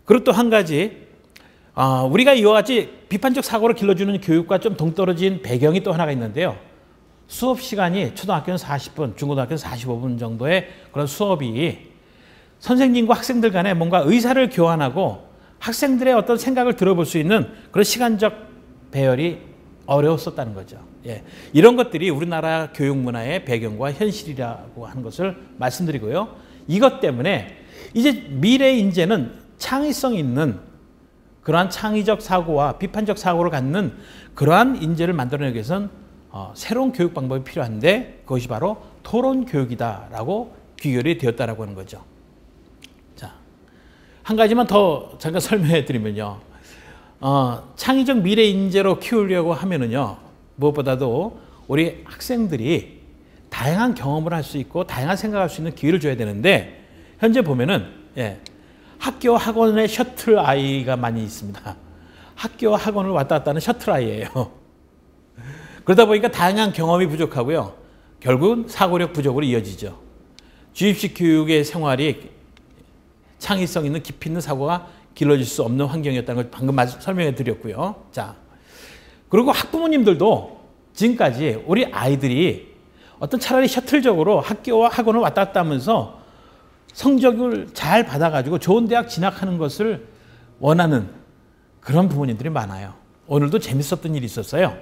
그리고 또 한 가지, 우리가 이와 같이 비판적 사고를 길러주는 교육과 좀 동떨어진 배경이 또 하나가 있는데요. 수업 시간이 초등학교는 40분, 중고등학교는 45분 정도의 그런 수업이 선생님과 학생들 간에 뭔가 의사를 교환하고 학생들의 어떤 생각을 들어볼 수 있는 그런 시간적 배열이 어려웠었다는 거죠. 예. 이런 것들이 우리나라 교육 문화의 배경과 현실이라고 하는 것을 말씀드리고요. 이것 때문에 이제 미래 인재는 창의성 있는 그러한 창의적 사고와 비판적 사고를 갖는 그러한 인재를 만들어내기 위해서는 새로운 교육 방법이 필요한데 그것이 바로 토론 교육이다라고 귀결이 되었다라고 하는 거죠. 자, 한 가지만 더 잠깐 설명해 드리면요. 창의적 미래 인재로 키우려고 하면은요, 무엇보다도 우리 학생들이 다양한 경험을 할 수 있고 다양한 생각할 수 있는 기회를 줘야 되는데 현재 보면은 학교 학원에 셔틀 아이가 많이 있습니다. 학교와 학원을 왔다 갔다 하는 셔틀 아이예요. 그러다 보니까 다양한 경험이 부족하고요. 결국은 사고력 부족으로 이어지죠. 주입식 교육의 생활이 창의성 있는 깊이 있는 사고가 길러질 수 없는 환경이었다는 걸 방금 설명해 드렸고요. 자, 그리고 학부모님들도 지금까지 우리 아이들이 어떤 차라리 셔틀적으로 학교와 학원을 왔다 갔다 하면서 성적을 잘 받아가지고 좋은 대학 진학하는 것을 원하는 그런 부모님들이 많아요. 오늘도 재밌었던 일이 있었어요.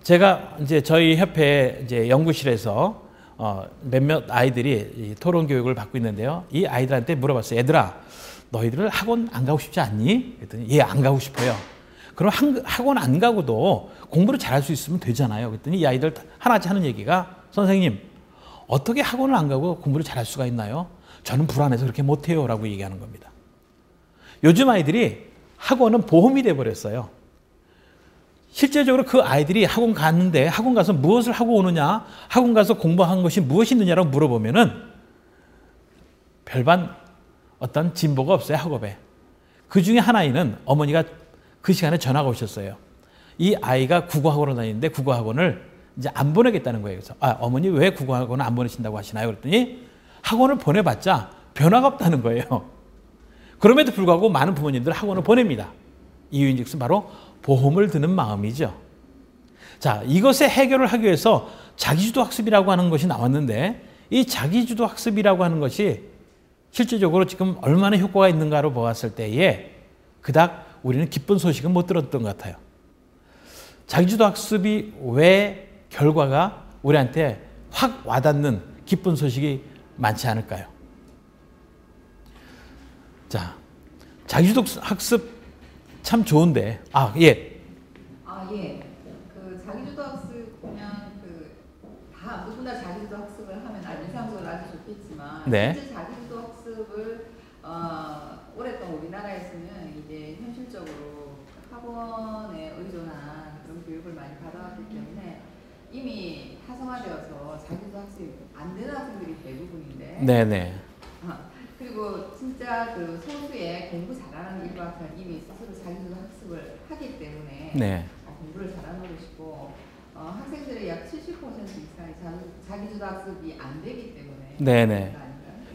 제가 이제 저희 협회 이제 연구실에서 몇몇 아이들이 토론 교육을 받고 있는데요. 이 아이들한테 물어봤어요. 얘들아, 너희들 학원 안 가고 싶지 않니? 그랬더니 예, 안 가고 싶어요. 그럼 학원 안 가고도 공부를 잘할 수 있으면 되잖아요. 그랬더니 이 아이들 하나씩 하는 얘기가 선생님, 어떻게 학원을 안 가고 공부를 잘할 수가 있나요? 저는 불안해서 그렇게 못해요 라고 얘기하는 겁니다. 요즘 아이들이 학원은 보험이 돼버렸어요. 실제적으로 그 아이들이 학원 갔는데 학원 가서 무엇을 하고 오느냐, 학원 가서 공부한 것이 무엇이 있느냐라고 물어보면은 별반 어떤 진보가 없어요, 학업에. 그 중에 하나는 어머니가 그 시간에 전화가 오셨어요. 이 아이가 국어학원을 다니는데 국어학원을 이제 안 보내겠다는 거예요. 그래서 어머니 왜 국어학원을 안 보내신다고 하시나요? 그랬더니 학원을 보내봤자 변화가 없다는 거예요. 그럼에도 불구하고 많은 부모님들 학원을 보냅니다. 이유인즉슨 바로 보험을 드는 마음이죠. 자, 이것의 해결을 하기 위해서 자기주도 학습이라고 하는 것이 나왔는데 이 자기주도 학습이라고 하는 것이 실질적으로 지금 얼마나 효과가 있는가로 보았을 때에 그닥 우리는 기쁜 소식은 못 들었던 것 같아요. 자기주도 학습이 왜 결과가 우리한테 확 와닿는 기쁜 소식이 많지 않을까요? 자, 자기주도 학습 참 좋은데, 예. 그 자기주도 학습 보면 다 누구나 자기주도 학습을 하면 일상적으로 아주 좋겠지만, 네. 실제 자기주도 학습을 오랫동안 우리나라에서는 이제 현실적으로 학원에 의존한 그런 교육을 많이 받아왔기 때문에 이미 활성화되어서 자기주도 학습이 안 되는 학생들이 대부분인데. 네네. 그리고 진짜 그 소수의 공부 잘하는 일부 학생은 이미 스스로 자기주도 학습을 하기 때문에 네. 공부를 잘하는 것이고 학생들의 약 70% 이상이 자기주도 학습이 안 되기 때문에. 네네.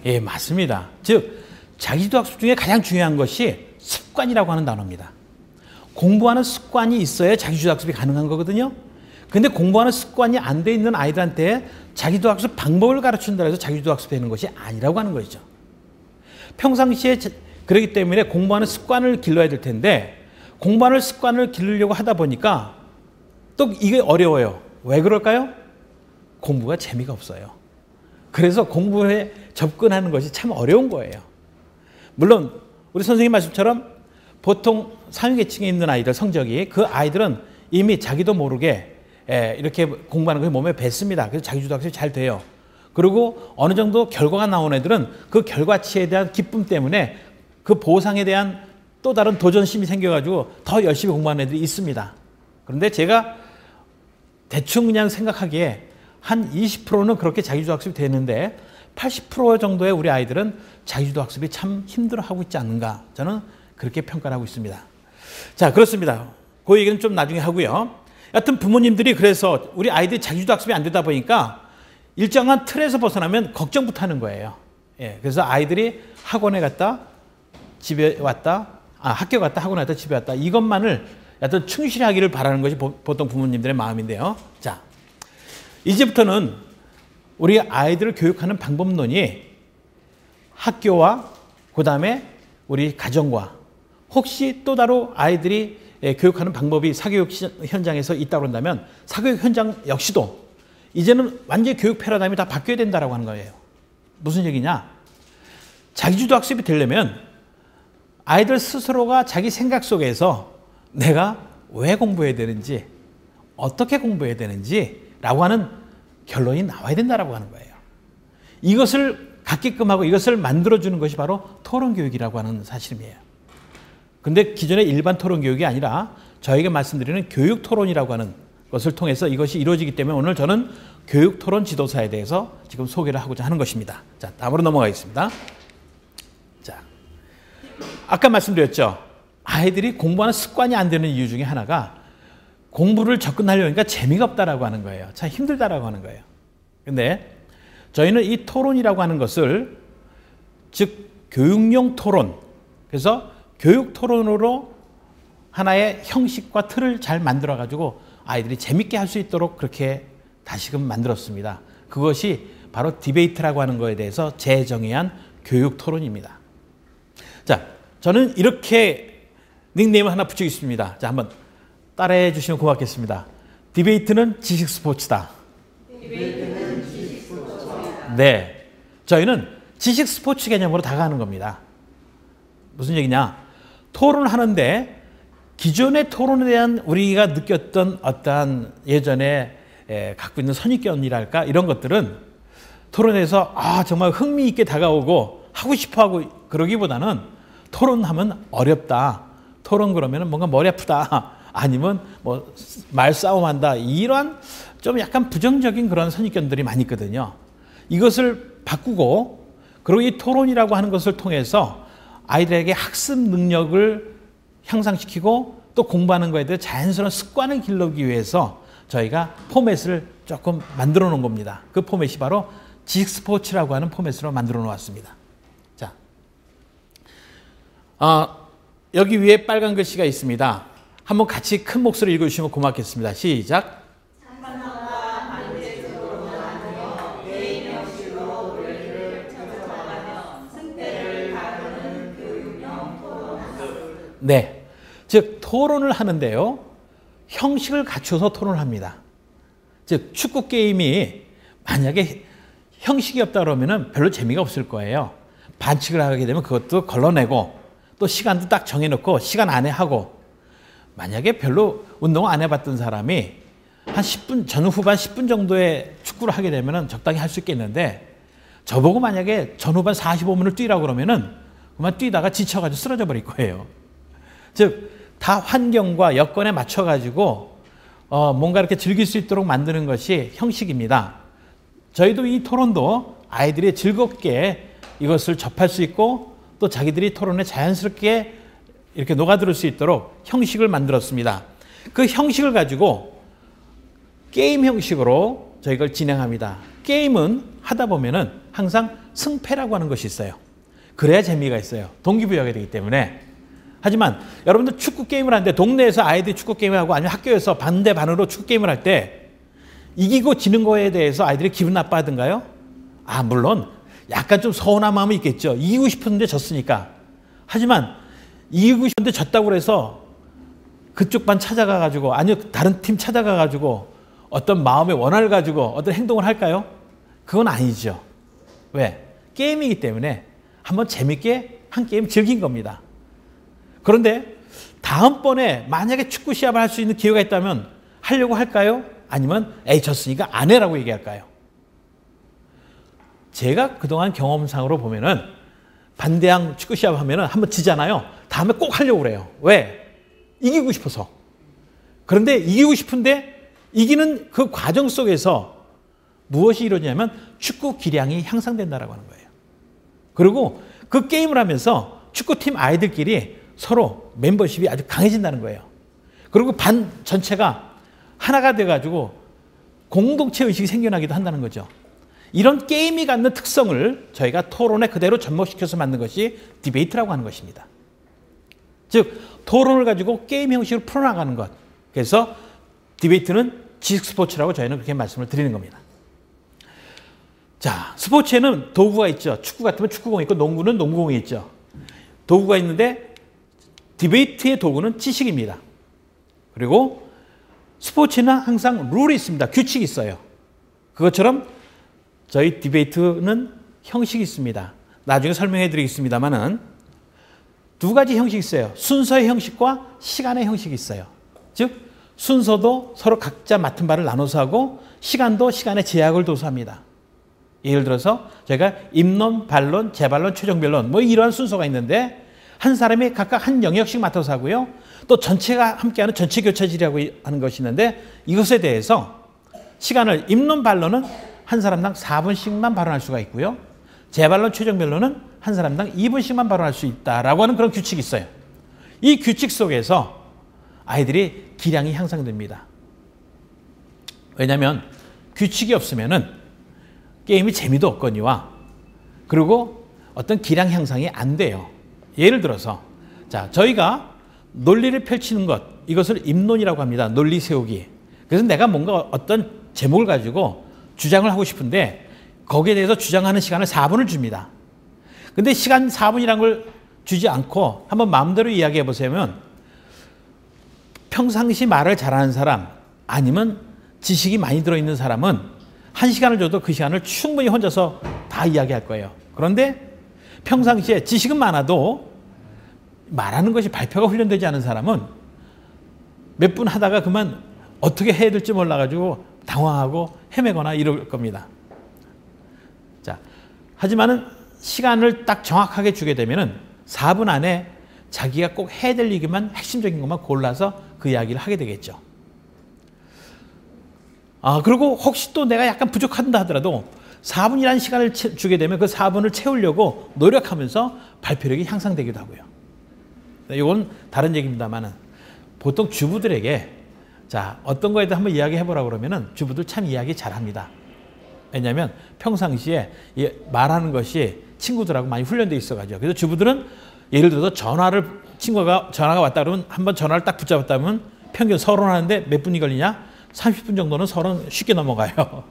예, 맞습니다. 즉 자기주도 학습 중에 가장 중요한 것이 습관이라고 하는 단어입니다. 공부하는 습관이 있어야 자기주도 학습이 가능한 거거든요. 근데 공부하는 습관이 안 돼 있는 아이들한테 자기주도 학습 방법을 가르친다 해서 자기주도 학습되는 것이 아니라고 하는 것이죠. 평상시에 그렇기 때문에 공부하는 습관을 길러야 될 텐데 공부하는 습관을 기르려고 하다 보니까 또 이게 어려워요. 왜 그럴까요? 공부가 재미가 없어요. 그래서 공부에 접근하는 것이 참 어려운 거예요. 물론 우리 선생님 말씀처럼 보통 상위계층에 있는 아이들 성적이 그 아이들은 이미 자기도 모르게 이렇게 공부하는 것이 몸에 뱄습니다. 그래서 자기주도 학습이 잘 돼요. 그리고 어느 정도 결과가 나온 애들은 그 결과치에 대한 기쁨 때문에 그 보상에 대한 또 다른 도전심이 생겨가지고 더 열심히 공부하는 애들이 있습니다. 그런데 제가 대충 그냥 생각하기에 한 20%는 그렇게 자기주도 학습이 되는데 80% 정도의 우리 아이들은 자기주도 학습이 참 힘들어하고 있지 않는가, 저는 그렇게 평가를 하고 있습니다. 자, 그렇습니다. 그 얘기는 좀 나중에 하고요. 여하튼 부모님들이 그래서 우리 아이들이 자기주도 학습이 안 되다 보니까 일정한 틀에서 벗어나면 걱정부터 하는 거예요. 예, 그래서 아이들이 학원에 갔다 집에 왔다, 학교 갔다, 학원 갔다, 집에 왔다. 이것만을 여튼 충실히 하기를 바라는 것이 보통 부모님들의 마음인데요. 자, 이제부터는 우리 아이들을 교육하는 방법론이 학교와 그 다음에 우리 가정과 혹시 또 다른 아이들이 교육하는 방법이 사교육 현장에서 있다고 한다면 사교육 현장 역시도 이제는 완전히 교육 패러다임이 다 바뀌어야 된다고 하는 거예요. 무슨 얘기냐? 자기주도 학습이 되려면 아이들 스스로가 자기 생각 속에서 내가 왜 공부해야 되는지, 어떻게 공부해야 되는지라고 하는 결론이 나와야 된다고 하는 거예요. 이것을 갖게끔 하고 이것을 만들어주는 것이 바로 토론교육이라고 하는 사실이에요. 근데 기존의 일반 토론교육이 아니라 저희가 말씀드리는 교육토론이라고 하는 것을 통해서 이것이 이루어지기 때문에 오늘 저는 교육토론 지도사에 대해서 지금 소개를 하고자 하는 것입니다. 자, 다음으로 넘어가겠습니다. 자, 아까 말씀드렸죠. 아이들이 공부하는 습관이 안 되는 이유 중에 하나가 공부를 접근하려니까 재미가 없다라고 하는 거예요. 참 힘들다라고 하는 거예요. 근데 저희는 이 토론이라고 하는 것을 즉 교육용 토론, 그래서 교육 토론으로 하나의 형식과 틀을 잘 만들어 가지고 아이들이 재밌게 할 수 있도록 그렇게 다시금 만들었습니다. 그것이 바로 디베이트라고 하는 거에 대해서 재정의한 교육 토론입니다. 자, 저는 이렇게 닉네임을 하나 붙이겠습니다. 자, 한번 따라해 주시면 고맙겠습니다. 디베이트는 지식 스포츠다. 디베이트는 지식 스포츠다. 네, 저희는 지식 스포츠 개념으로 다가가는 겁니다. 무슨 얘기냐? 토론을 하는데 기존의 토론에 대한 우리가 느꼈던 어떠한 예전에 갖고 있는 선입견이랄까 이런 것들은 토론에서 정말 흥미있게 다가오고 하고 싶어하고 그러기보다는 토론하면 어렵다. 토론 그러면 뭔가 머리 아프다. 아니면 뭐 말싸움한다. 이러한 좀 약간 부정적인 그런 선입견들이 많이 있거든요. 이것을 바꾸고 그리고 이 토론이라고 하는 것을 통해서 아이들에게 학습 능력을 향상시키고 또 공부하는 것에 대해 자연스러운 습관을 길러주기 위해서 저희가 포맷을 조금 만들어 놓은 겁니다. 그 포맷이 바로 지식 스포츠라고 하는 포맷으로 만들어 놓았습니다. 자, 여기 위에 빨간 글씨가 있습니다. 한번 같이 큰 목소리 읽어주시면 고맙겠습니다. 시작. 네, 즉 토론을 하는데요. 형식을 갖춰서 토론을 합니다. 즉 축구 게임이 만약에 형식이 없다 그러면 별로 재미가 없을 거예요. 반칙을 하게 되면 그것도 걸러내고 또 시간도 딱 정해놓고 시간 안에 하고 만약에 별로 운동을 안 해봤던 사람이 한 10분, 전후반 10분 정도의 축구를 하게 되면 적당히 할 수 있겠는데 저보고 만약에 전후반 45분을 뛰라고 그러면은 그만 뛰다가 지쳐가지고 쓰러져 버릴 거예요. 즉, 다 환경과 여건에 맞춰가지고 뭔가 이렇게 즐길 수 있도록 만드는 것이 형식입니다. 저희도 이 토론도 아이들이 즐겁게 이것을 접할 수 있고 또 자기들이 토론에 자연스럽게 이렇게 녹아들 수 있도록 형식을 만들었습니다. 그 형식을 가지고 게임 형식으로 저희가 진행합니다. 게임은 하다 보면은 항상 승패라고 하는 것이 있어요. 그래야 재미가 있어요. 동기부여가 되기 때문에. 하지만 여러분들 축구 게임을 하는데 동네에서 아이들이 축구 게임을 하고 아니면 학교에서 반으로 축구 게임을 할 때 이기고 지는 거에 대해서 아이들이 기분 나빠하던가요? 물론 약간 좀 서운한 마음이 있겠죠. 이기고 싶었는데 졌으니까. 하지만 이기고 싶은데 졌다고 해서 그쪽 반 찾아가가지고 아니면 다른 팀 찾아가가지고 어떤 마음의 원한을 가지고 어떤 행동을 할까요? 그건 아니죠. 왜? 게임이기 때문에 한번 재밌게 한 게임 즐긴 겁니다. 그런데 다음번에 만약에 축구 시합을 할 수 있는 기회가 있다면 하려고 할까요? 아니면 졌으니까 안 해라고 얘기할까요? 제가 그동안 경험상으로 보면은 반대항 축구 시합 하면은 한번 지잖아요. 다음에 꼭 하려고 그래요. 왜? 이기고 싶어서. 그런데 이기고 싶은데 이기는 그 과정 속에서 무엇이 이루어지냐면 축구 기량이 향상된다라고 하는 거예요. 그리고 그 게임을 하면서 축구팀 아이들끼리 서로 멤버십이 아주 강해진다는 거예요. 그리고 반 전체가 하나가 돼가지고 공동체 의식이 생겨나기도 한다는 거죠. 이런 게임이 갖는 특성을 저희가 토론에 그대로 접목시켜서 만든 것이 디베이트라고 하는 것입니다. 즉 토론을 가지고 게임 형식으로 풀어나가는 것. 그래서 디베이트는 지식 스포츠라고 저희는 그렇게 말씀을 드리는 겁니다. 자, 스포츠에는 도구가 있죠. 축구 같으면 축구공이 있고 농구는 농구공이 있죠. 도구가 있는데 디베이트의 도구는 지식입니다. 그리고 스포츠는 항상 룰이 있습니다. 규칙이 있어요. 그것처럼 저희 디베이트는 형식이 있습니다. 나중에 설명해 드리겠습니다만은 두 가지 형식이 있어요. 순서의 형식과 시간의 형식이 있어요. 즉 순서도 서로 각자 맡은 바를 나눠서 하고 시간도 시간의 제약을 둬서 합니다. 예를 들어서 저희가 입론, 반론, 재반론, 최종 변론 뭐 이러한 순서가 있는데 한 사람이 각각 한 영역씩 맡아서 하고요. 또 전체가 함께하는 전체 교차질이라고 하는 것이 있는데 이것에 대해서 시간을 입론, 반론은 한 사람당 4분씩만 발언할 수가 있고요. 재반론, 최종 변론은 한 사람당 2분씩만 발언할 수 있다라고 하는 그런 규칙이 있어요. 이 규칙 속에서 아이들이 기량이 향상됩니다. 왜냐하면 규칙이 없으면은 게임이 재미도 없거니와 그리고 어떤 기량 향상이 안 돼요. 예를 들어서 자 저희가 논리를 펼치는 것 이것을 입론이라고 합니다. 논리 세우기. 그래서 내가 뭔가 어떤 제목을 가지고 주장을 하고 싶은데 거기에 대해서 주장하는 시간을 4분을 줍니다. 근데 시간 4분이라는 걸 주지 않고 한번 마음대로 이야기해 보시면 평상시 말을 잘하는 사람 아니면 지식이 많이 들어있는 사람은 1시간을 줘도 그 시간을 충분히 혼자서 다 이야기할 거예요. 그런데 평상시에 지식은 많아도 말하는 것이 발표가 훈련되지 않은 사람은 몇 분 하다가 그만 어떻게 해야 될지 몰라가지고 당황하고 헤매거나 이럴 겁니다. 자, 하지만은 시간을 딱 정확하게 주게 되면은 4분 안에 자기가 꼭 해야 될 얘기만 핵심적인 것만 골라서 그 이야기를 하게 되겠죠. 그리고 혹시 또 내가 약간 부족한다 하더라도 4분이라는 시간을 주게 되면 그 4분을 채우려고 노력하면서 발표력이 향상되기도 하고요. 이건 다른 얘기입니다만은 보통 주부들에게 자, 어떤 거에 대해 한번 이야기해 보라고 그러면은 주부들 참 이야기 잘 합니다. 왜냐하면 평상시에 말하는 것이 친구들하고 많이 훈련되어 있어가지고. 그래서 주부들은 예를 들어서 친구가 전화가 왔다 그러면 한번 전화를 딱 붙잡았다면 평균 서론하는데 몇 분이 걸리냐? 30분 정도는 서론 쉽게 넘어가요.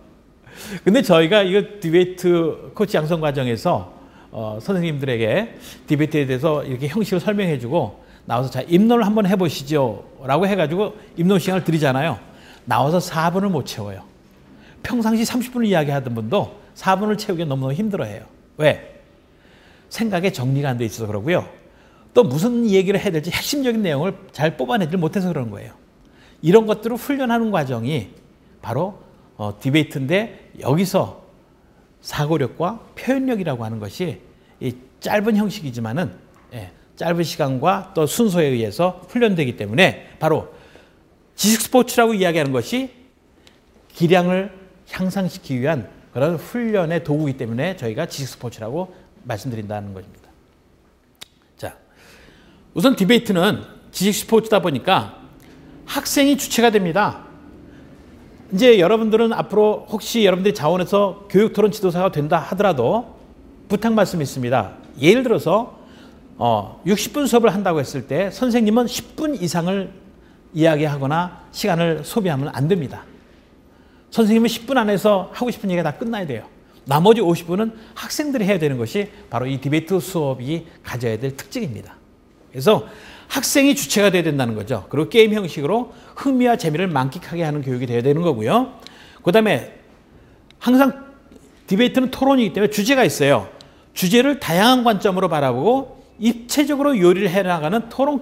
근데 저희가 이거 디베이트 코치 양성 과정에서 선생님들에게 디베이트에 대해서 이렇게 형식을 설명해 주고 나와서 자, 입론을 한번 해보시죠 라고 해가지고 입론 시간을 드리잖아요. 나와서 4분을 못 채워요. 평상시 30분을 이야기하던 분도 4분을 채우기 너무너무 힘들어해요. 왜? 생각에 정리가 안 돼 있어서 그러고요. 또 무슨 얘기를 해야 될지 핵심적인 내용을 잘 뽑아내지 못해서 그런 거예요. 이런 것들을 훈련하는 과정이 바로 디베이트인데 여기서 사고력과 표현력이라고 하는 것이 이 짧은 형식이지만은 짧은 시간과 또 순서에 의해서 훈련되기 때문에 바로 지식 스포츠라고 이야기하는 것이 기량을 향상시키기 위한 그런 훈련의 도구이기 때문에 저희가 지식 스포츠라고 말씀드린다는 것입니다. 자, 우선 디베이트는 지식 스포츠다 보니까 학생이 주체가 됩니다. 이제 여러분들은 앞으로 혹시 여러분들이 자원해서 교육토론 지도사가 된다 하더라도 부탁 말씀이 있습니다. 예를 들어서 60분 수업을 한다고 했을 때 선생님은 10분 이상을 이야기하거나 시간을 소비하면 안 됩니다. 선생님은 10분 안에서 하고 싶은 얘기가 다 끝나야 돼요. 나머지 50분은 학생들이 해야 되는 것이 바로 이 디베이트 수업이 가져야 될 특징입니다. 그래서 학생이 주체가 돼야 된다는 거죠. 그리고 게임 형식으로 흥미와 재미를 만끽하게 하는 교육이 되어야 되는 거고요. 그 다음에 항상 디베이트는 토론이기 때문에 주제가 있어요. 주제를 다양한 관점으로 바라보고 입체적으로 요리를 해나가는 토론